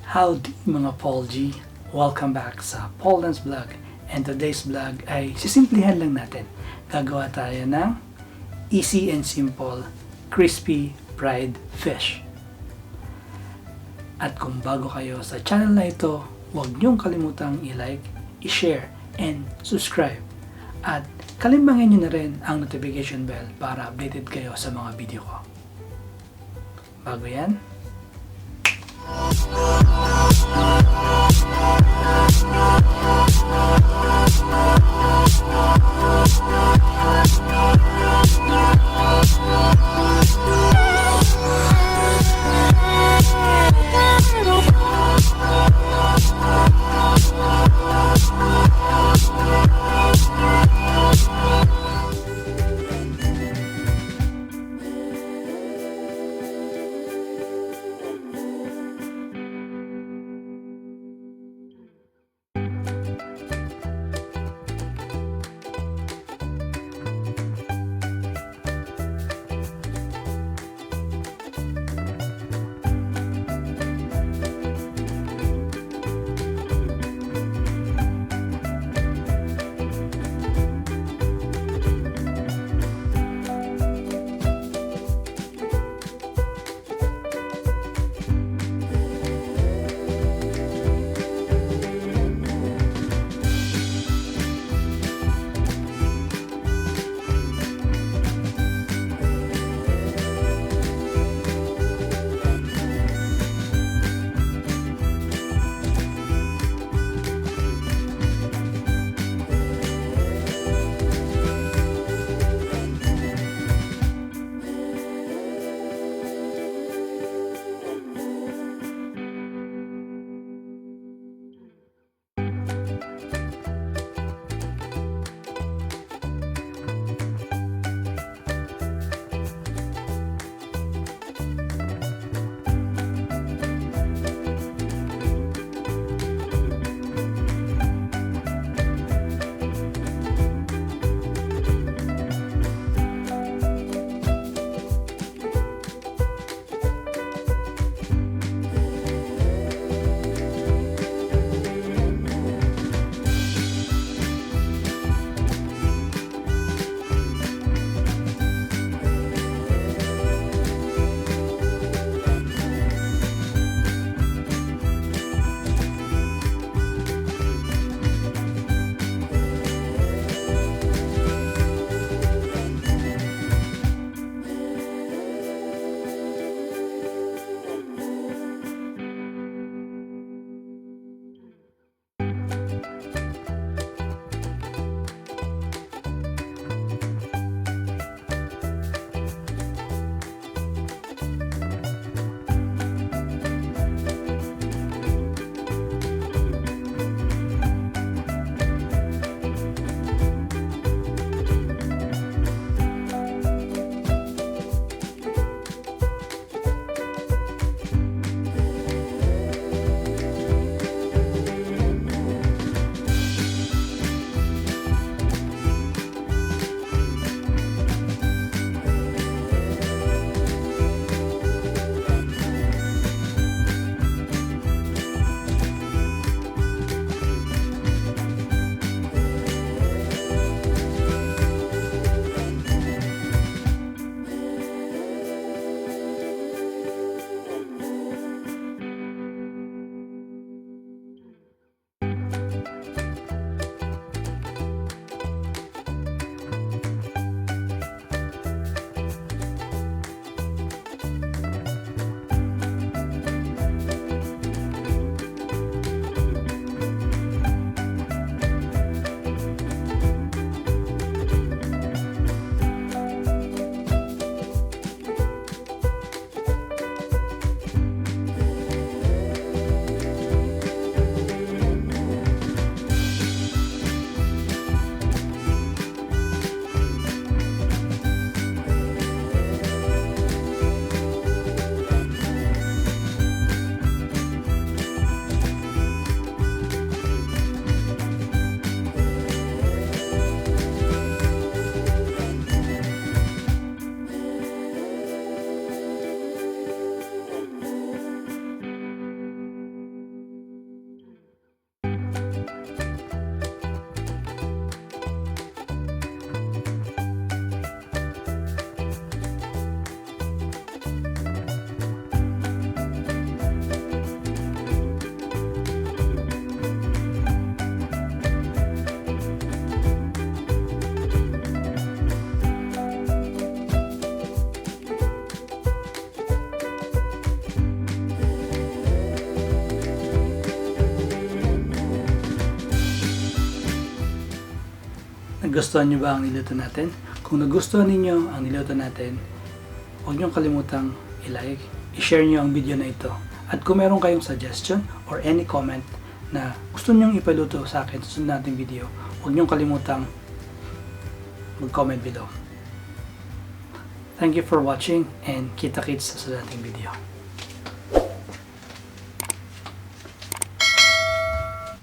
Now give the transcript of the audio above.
Howdy mga Paul G! Welcome back sa Paul Dance Vlog. And today's vlog ay sisimplihan lang natin. Gagawa tayo ng easy and simple crispy fried fish. At kung bago kayo sa channel na ito, huwag niyong kalimutang i-like, i-share, and subscribe. At kalimbangin niyo na rin ang notification bell para updated kayo sa mga video ko. Bago yan, Nagustuhan nyo ba ang niluto natin? Kung nagustuhan ninyo ang niluto natin, huwag nyo kalimutang i-like, i-share nyo ang video na ito. At kung meron kayong suggestion or any comment na gusto nyong ipaluto sa akin sa sunod nating video, huwag nyo kalimutang mag-comment below. Thank you for watching and kita-kits sa sunod nating video.